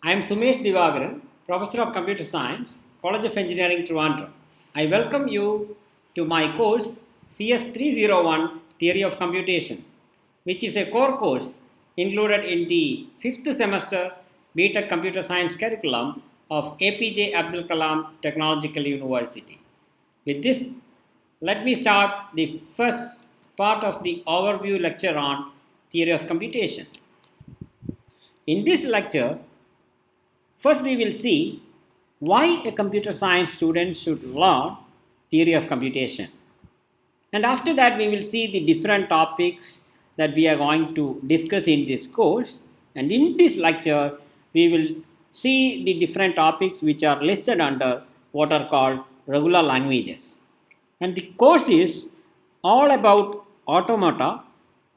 I am Sumesh Divagaran, Professor of Computer Science, College of Engineering, Trivandrum. I welcome you to my course CS 301 Theory of Computation, which is a core course included in the 5th semester BTech Computer Science curriculum of APJ Abdul Kalam Technological University. With this, let me start the first part of the overview lecture on theory of computation. In this lecture, first we will see why a computer science student should learn theory of computation. And after that we will see the different topics that we are going to discuss in this course. And in this lecture we will see the different topics which are listed under what are called regular languages. And the course is all about automata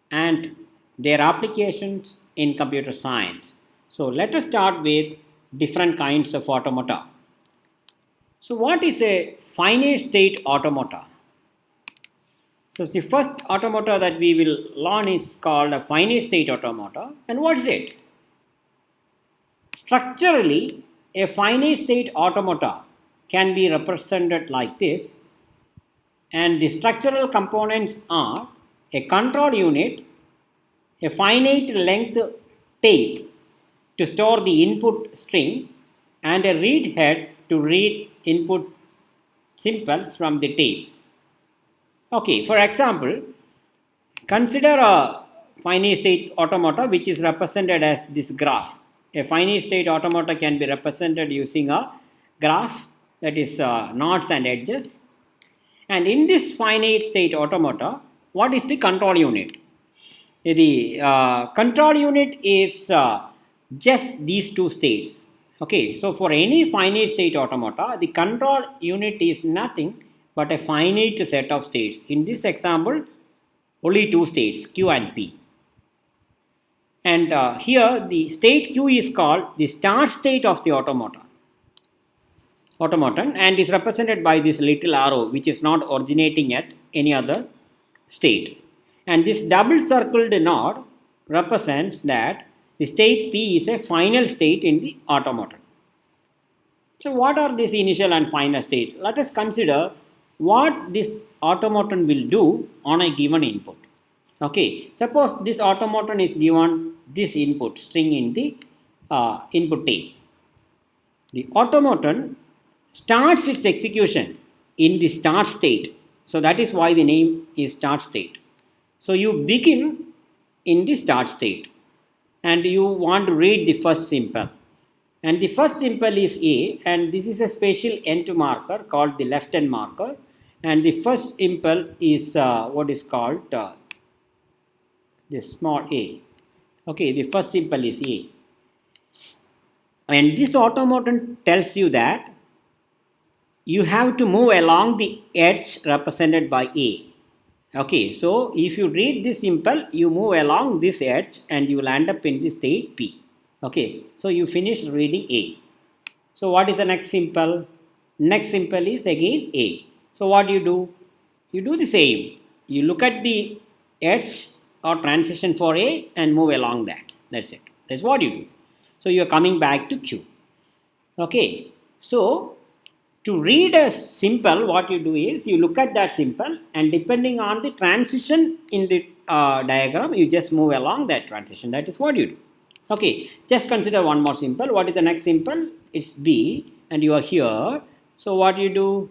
and their applications in computer science. So let us start with different kinds of automata. So what is a finite state automata? So the first automata that we will learn is called a finite state automata. And what is it? Structurally, a finite state automata can be represented like this, and the structural components are a control unit, a finite length tape to store the input string, and a read head to read input symbols from the tape. Okay, for example, consider a finite state automata which is represented as this graph. A finite state automata can be represented using a graph, that is nodes and edges. And in this finite state automata, what is the control unit? The control unit is just these two states. Okay, so for any finite state automata, the control unit is nothing but a finite set of states. In this example, only two states, Q and P. And here the state Q is called the start state of the automaton, and is represented by this little arrow which is not originating at any other state. And this double circled node represents that the state P is a final state in the automaton. So what are these initial and final state? Let us consider what this automaton will do on a given input. Okay, suppose this automaton is given this input string in the input tape. The automaton starts its execution in the start state. So that is why the name is start state. So you begin in the start state and you want to read the first symbol. And the first symbol is A, and this is a special end marker called the left end marker. And the first symbol is what is called this small a. Okay, the first symbol is A. And this automaton tells you that you have to move along the edge represented by A. Okay, so if you read this symbol, you move along this edge and you will end up in the state P. Okay, so you finish reading A. So what is the next symbol? Next symbol is again A. So what do? You do the same. You look at the edge or transition for A and move along that. That's it. That's what you do. So you are coming back to Q. Okay, so to read a symbol, what you do is you look at that symbol, and depending on the transition in the diagram, you just move along that transition. That is what you do. Okay, just consider one more symbol. What is the next symbol? It's B, and you are here. So what you do?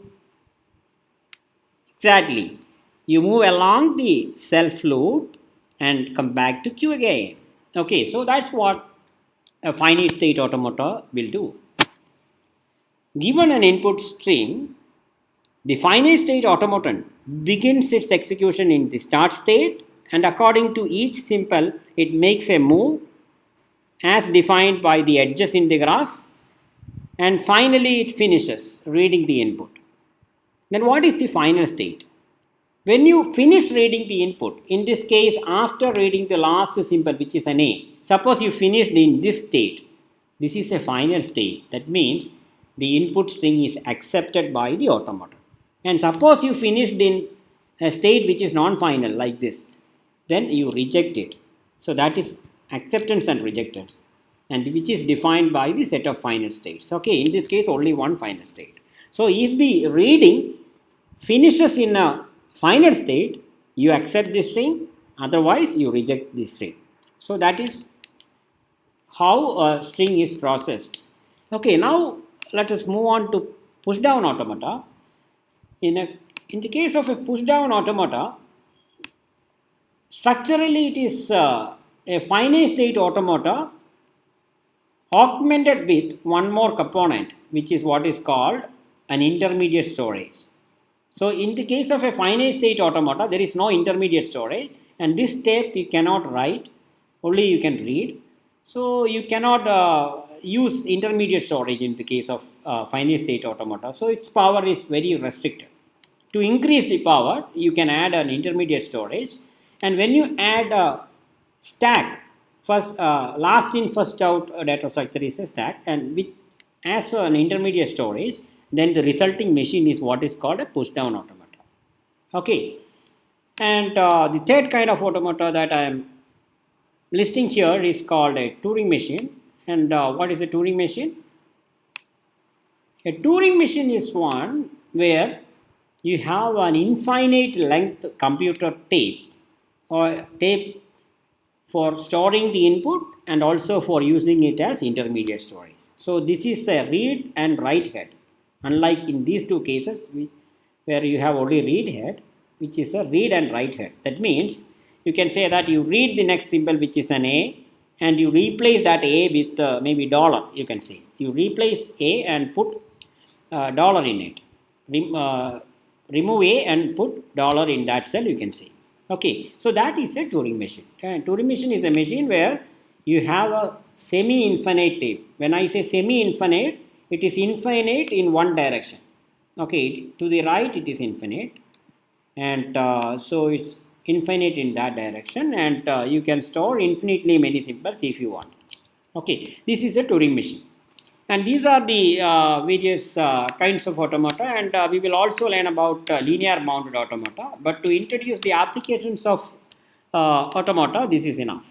Exactly. You move along the self loop and come back to Q again. Okay, so that's what a finite state automata will do. Given an input string, the finite state automaton begins its execution in the start state, and according to each symbol, it makes a move as defined by the edges in the graph, and finally it finishes reading the input. Then what is the final state? When you finish reading the input, in this case after reading the last symbol which is an A, suppose you finished in this state, this is a final state. That means the input string is accepted by the automaton. And suppose you finished in a state which is non-final like this, then you reject it. So that is acceptance and rejectance. and which is defined by the set of final states. Okay, in this case only one final state. So if the reading finishes in a final state, you accept the string, otherwise you reject the string. So that is how a string is processed. Okay, now let us move on to push down automata. In the case of a push down automata, structurally it is a finite state automata augmented with one more component, which is what is called an intermediate storage. So in the case of a finite state automata, there is no intermediate storage, and this tape you cannot write, only you can read. So you cannot use intermediate storage in the case of finite state automata. So its power is very restricted. To increase the power, you can add an intermediate storage, and when you add a stack, first last in first out data structure is a stack, and with as an intermediate storage, then the resulting machine is what is called a push down automata. Okay, and the third kind of automata that I am listing here is called a Turing machine. And what is a Turing machine? A Turing machine is one where you have an infinite length computer tape or tape for storing the input and also for using it as intermediate storage. So this is a read and write head, unlike in these two cases where you have only read head, which is a read and write head. That means you can say that you read the next symbol, which is an A, and you replace that A with maybe dollar. You can say you replace A and put dollar in it. Remove A and put dollar in that cell, you can say. Okay, so that is a Turing machine. And Turing machine is a machine where you have a semi-infinite tape. When I say semi-infinite, it is infinite in one direction. Okay, to the right it is infinite, and so it's infinite in that direction, and you can store infinitely many symbols if you want. Okay, this is a Turing machine. And these are the various kinds of automata, and we will also learn about linear bounded automata. But to introduce the applications of automata, this is enough.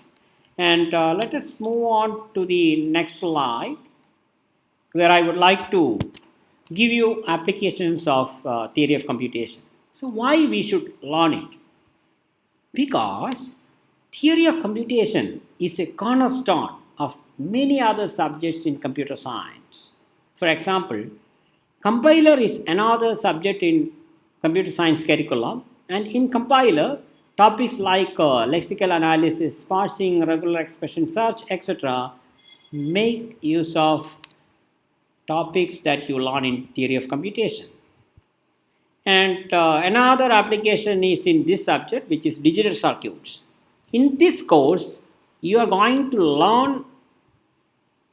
And let us move on to the next slide, where I would like to give you applications of theory of computation. So why we should learn it? Because theory of computation is a cornerstone of many other subjects in computer science. For example, compiler is another subject in computer science curriculum, and in compiler, topics like lexical analysis, parsing, regular expression search, etc. make use of topics that you learn in theory of computation. And another application is in this subject, which is digital circuits. In this course, you are going to learn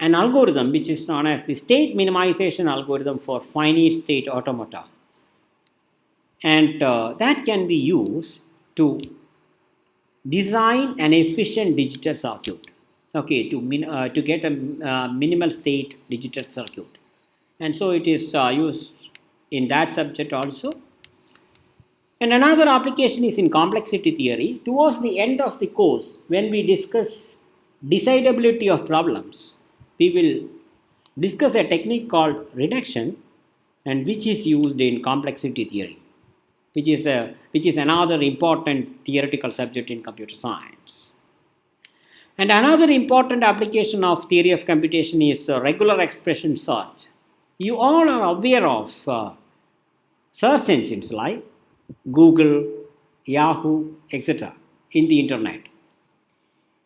an algorithm which is known as the state minimization algorithm for finite state automata. And that can be used to design an efficient digital circuit. Okay, to get a minimal state digital circuit. And so it is used in that subject also. And another application is in complexity theory. Towards the end of the course, when we discuss decidability of problems, we will discuss a technique called reduction, and which is used in complexity theory, which is another important theoretical subject in computer science. And another important application of theory of computation is regular expression search. You all are aware of search engines like Google, Yahoo, etc. in the internet.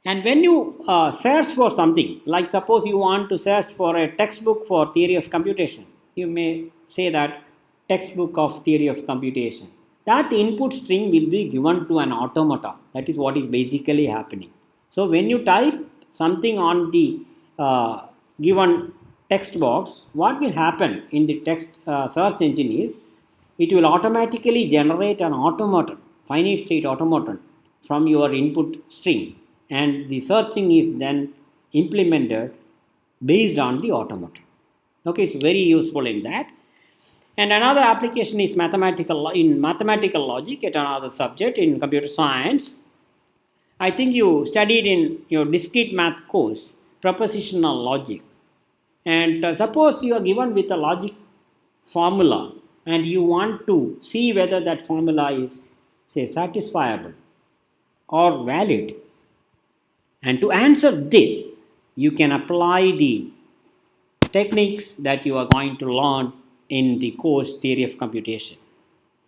And when you search for something, like suppose you want to search for a textbook for theory of computation, you may say that textbook of theory of computation. That input string will be given to an automata. That is what is basically happening. So when you type something on the given text box, what will happen in the text search engine is it will automatically generate an automaton, finite state automaton from your input string, and the searching is then implemented based on the automaton. Okay, it's very useful in that. And another application is mathematical logic at another subject in computer science. I think you studied in your discrete math course propositional logic. And suppose you are given with a logic formula and you want to see whether that formula is, say, satisfiable or valid. And to answer this, you can apply the techniques that you are going to learn in the course Theory of Computation.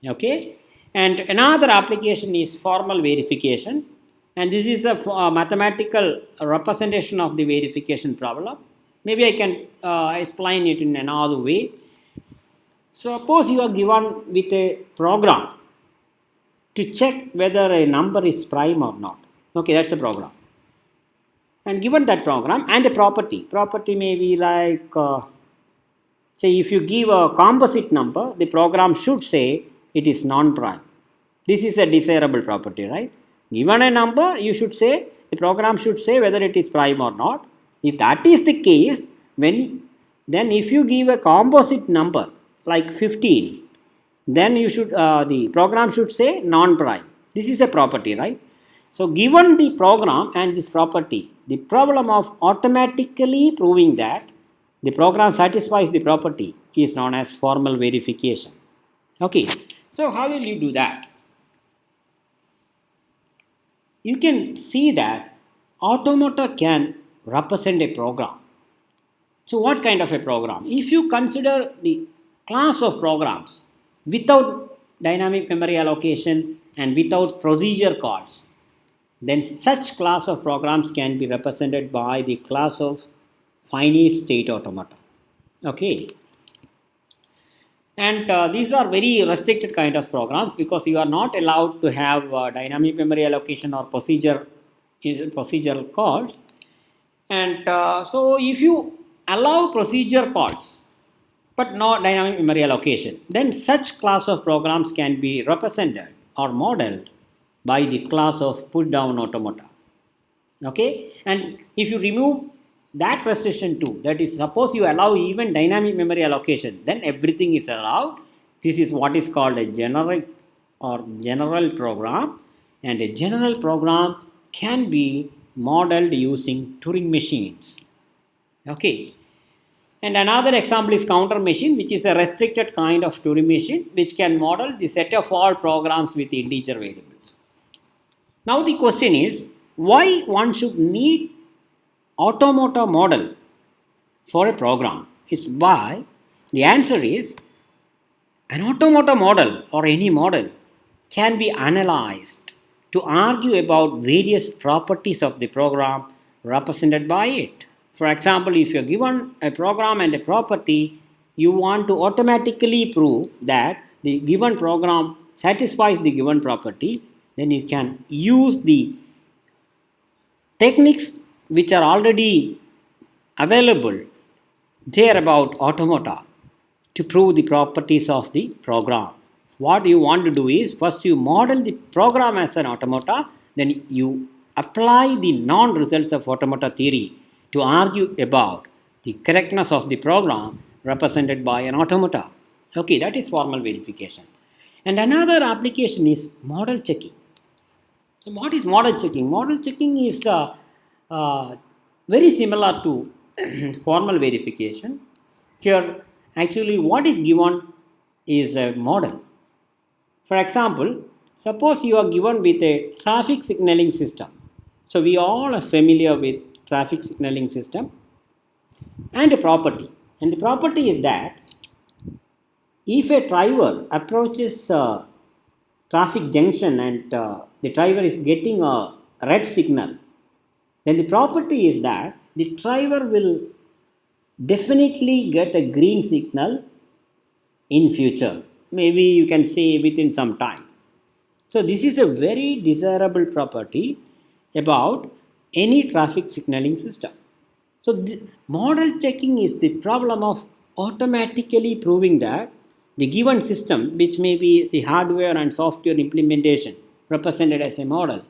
Okay, and another application is formal verification, and this is a mathematical representation of the verification problem. Maybe I can explain it in another way. Suppose you are given with a program to check whether a number is prime or not. Okay, that's a program. And given that program and a property may be like, say, if you give a composite number, the program should say it is non-prime. This is a desirable property, right? Given a number, you should say, the program should say whether it is prime or not. If that is the case, then if you give a composite number like 15, then you should the program should say non-prime. This is a property, right? So given the program and this property, the problem of automatically proving that the program satisfies the property is known as formal verification. Okay, so how will you do that? You can see that automata can represent a program. So what kind of a program? If you consider the class of programs without dynamic memory allocation and without procedure calls, then such class of programs can be represented by the class of finite state automata. Okay, and these are very restricted kind of programs because you are not allowed to have dynamic memory allocation or procedural calls. And so if you allow procedure calls but not dynamic memory allocation, then such class of programs can be represented or modeled by the class of put down automata. Okay, and if you remove that restriction too, that is, suppose you allow even dynamic memory allocation, then everything is allowed. This is what is called a generic or general program, and a general program can be modeled using Turing machines. Okay, and another example is counter machine, which is a restricted kind of Turing machine which can model the set of all programs with integer variables. Now the question is, why one should need automata model for a program? Is why the answer is, an automata model or any model can be analyzed to argue about various properties of the program represented by it. For example, if you are given a program and a property, you want to automatically prove that the given program satisfies the given property, then you can use the techniques which are already available there about automata to prove the properties of the program. What you want to do is, first you model the program as an automata, then you apply the non-results of automata theory to argue about the correctness of the program represented by an automata. Okay, that is formal verification. And another application is model checking. So what is model checking? Model checking is very similar to formal verification. Here, actually, what is given is a model. For example, suppose you are given with a traffic signaling system. So we all are familiar with traffic signaling system and a property. And the property is that if a driver approaches a traffic junction and the driver is getting a red signal, then the property is that the driver will definitely get a green signal in future. Maybe you can say within some time. So this is a very desirable property about any traffic signaling system. So the model checking is the problem of automatically proving that the given system, which may be the hardware and software implementation represented as a model,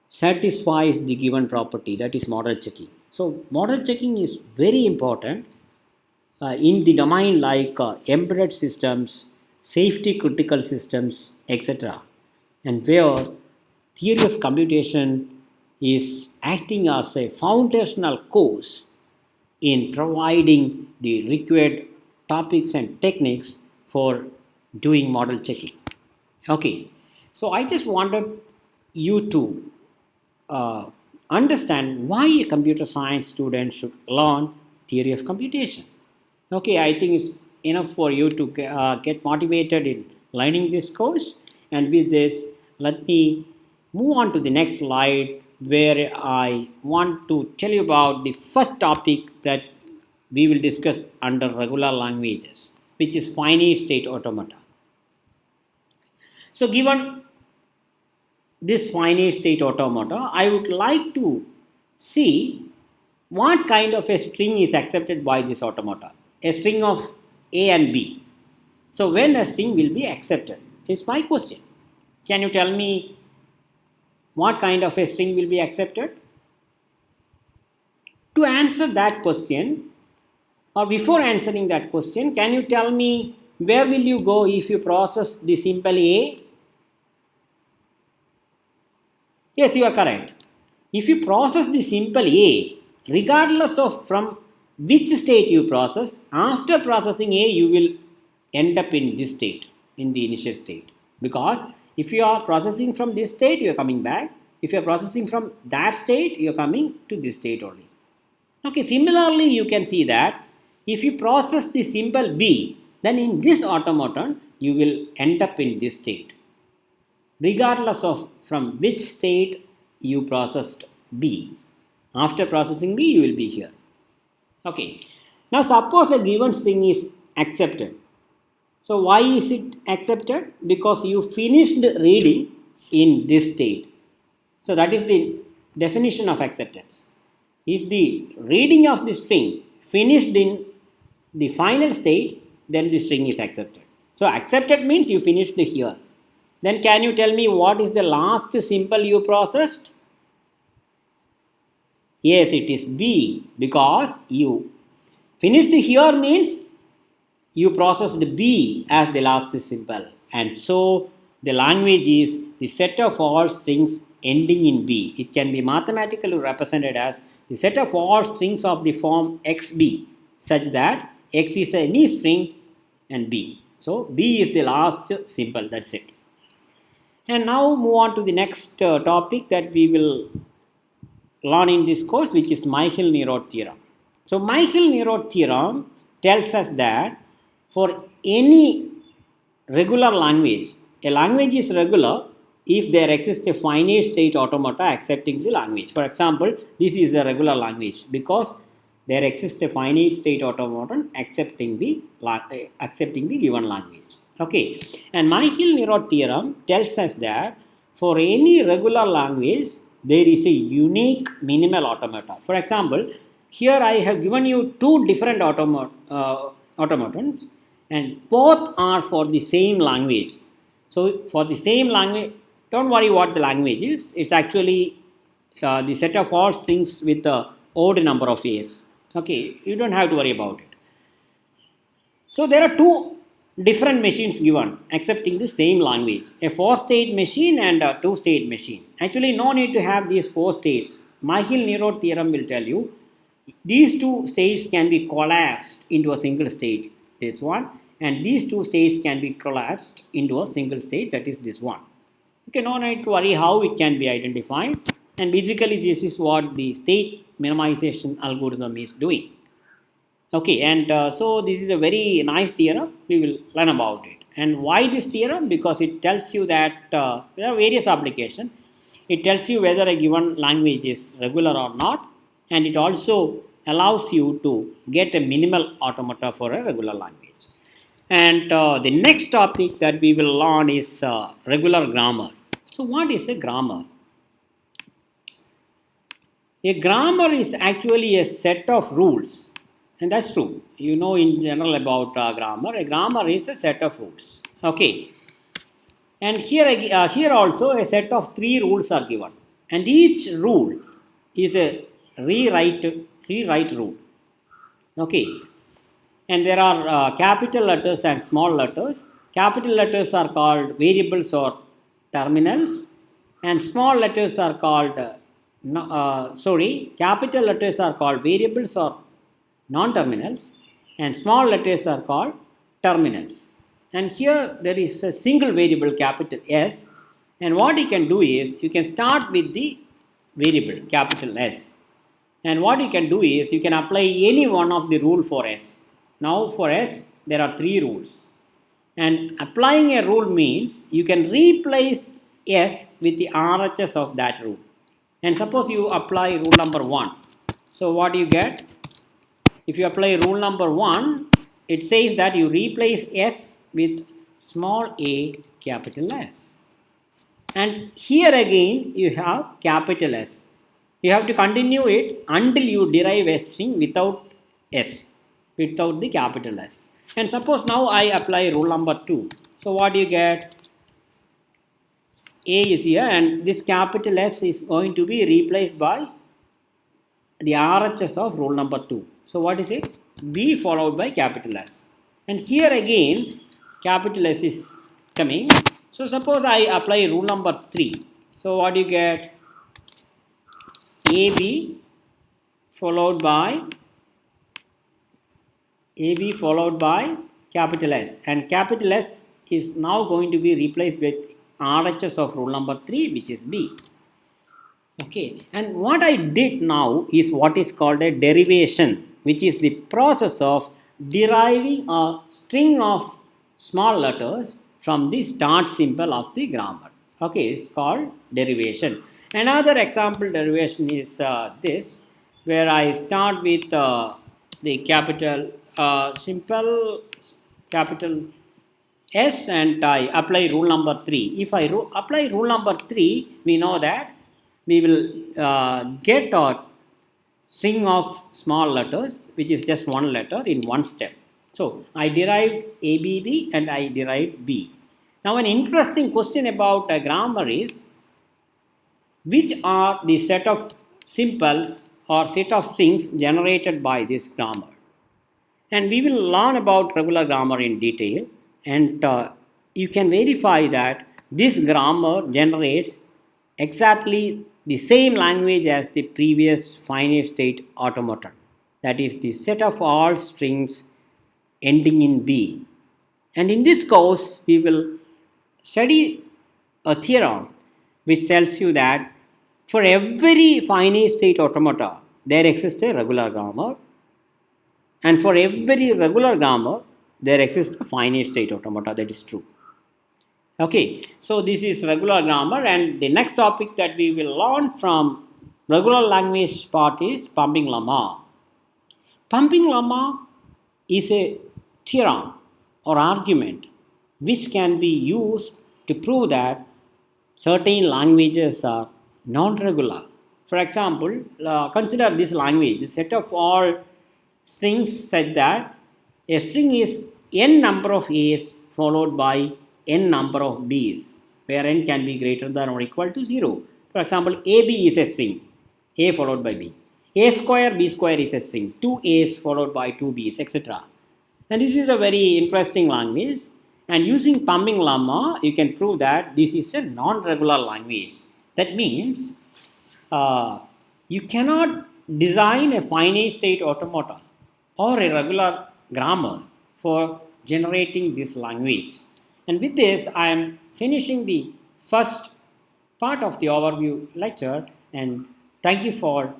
satisfies the given property. That is model checking. So model checking is very important in the domain like embedded systems, safety critical systems, etc. And where theory of computation is acting as a foundational course in providing the required topics and techniques for doing model checking. Okay, so I just wanted you to uh, understand why a computer science student should learn theory of computation. Okay, I think it's enough for you to get motivated in learning this course. And with this, let me move on to the next slide where I want to tell you about the first topic that we will discuss under regular languages, which is finite state automata. So, given this finite state automata, I would like to see what kind of a string is accepted by this automata. A string of A and B. So when a string will be accepted is my question. Can you tell me what kind of a string will be accepted? To answer that question, or before answering that question, can you tell me where will you go if you process the simple A? Yes, you are correct. If you process the simple A, regardless of from which state you process, after processing A, you will end up in this state, in the initial state. Because if you are processing from this state, you are coming back. If you are processing from that state, you are coming to this state only. Okay, similarly, you can see that if you process the symbol B, then in this automaton, you will end up in this state regardless of from which state you processed B. After processing B, you will be here. Okay. Now suppose a given string is accepted. So why is it accepted? Because you finished reading in this state. So that is the definition of acceptance. If the reading of the string finished in the final state, then the string is accepted. So accepted means you finished here. Then can you tell me what is the last symbol you processed? Yes, it is B, because you finished here means you processed B as the last symbol. And so the language is the set of all strings ending in B. It can be mathematically represented as the set of all strings of the form XB, such that X is any string and B. So B is the last symbol, that's it. And now move on to the next topic that we will learn in this course, which is Myhill-Nerod theorem. So Myhill-Nerod theorem tells us that for any regular language, a language is regular if there exists a finite state automata accepting the language. For example, this is a regular language because there exists a finite state automaton accepting the given language. Okay, and Myhill-Nerod theorem tells us that for any regular language, there is a unique minimal automata. For example, here I have given you two different automatons, and both are for the same language. So for the same language, don't worry what the language is. It's actually the set of all strings with the odd number of A's. Okay, you don't have to worry about it. So there are two different machines given accepting the same language, a 4-state machine and a 2-state machine. Actually, no need to have these 4 states. Myhill-Nerod theorem will tell you these 2 states can be collapsed into a single state, this one, and these 2 states can be collapsed into a single state, that is this one. Okay, no need to worry how it can be identified, and basically this is what the state minimization algorithm is doing. Okay, and so this is a very nice theorem. We will learn about it. And why this theorem? Because it tells you that there are various applications. It tells you whether a given language is regular or not, and it also allows you to get a minimal automata for a regular language. And the next topic that we will learn is regular grammar. So what is a grammar? A grammar is actually a set of rules. And that's true. You know in general about grammar. A grammar is a set of rules. Okay. And here also a set of 3 rules are given. And each rule is a rewrite rule. Okay. And there are capital letters and small letters. Capital letters are called variables or terminals. And small letters are called no, capital letters are called variables or non-terminals, and small letters are called terminals. And here there is a single variable capital S, and what you can do is you can start with the variable capital S, and what you can do is you can apply any one of the rule for S. Now for S there are three rules, and applying a rule means you can replace S with the RHS of that rule. And suppose you apply rule number 1. So what you get? If you apply rule number 1, it says that you replace S with small a capital S. And here again you have capital S. You have to continue it until you derive a string without S, without the capital S. And suppose now I apply rule number 2. So what do you get? A is here, and this capital S is going to be replaced by the RHS of rule number 2. So what is it? B followed by capital S. And here again capital S is coming. So suppose I apply rule number 3. So what do you get? AB followed by capital S, and capital S is now going to be replaced with RHS of rule number 3, which is B. Okay, and what I did now is what is called a derivation, which is the process of deriving a string of small letters from the start symbol of the grammar. Okay, it's called derivation. Another example derivation is this, where I start with the capital simple capital S, and I apply rule number 3. If I apply rule number 3, we know that we will get a string of small letters, which is just one letter in one step. So I derived ABB and I derived B. Now an interesting question about a grammar is, which are the set of symbols or set of strings generated by this grammar? And we will learn about regular grammar in detail, and you can verify that this grammar generates exactly the same language as the previous finite state automaton, that is the set of all strings ending in B. And in this course we will study a theorem which tells you that for every finite state automata there exists a regular grammar, and for every regular grammar there exists a finite state automata. That is true. Okay, so this is regular grammar, and the next topic that we will learn from regular language part is pumping lemma. Pumping lemma is a theorem or argument which can be used to prove that certain languages are non-regular. For example, consider this language, the set of all strings said that a string is n number of A's followed by n number of B's, where n can be greater than or equal to 0. For example, AB is a string, A followed by B. A square, B square is a string, 2 A's followed by 2 B's, etc. And this is a very interesting language, and using pumping lemma you can prove that this is a non-regular language. That means you cannot design a finite state automata or a regular grammar for generating this language. And with this, I am finishing the first part of the overview lecture, and thank you for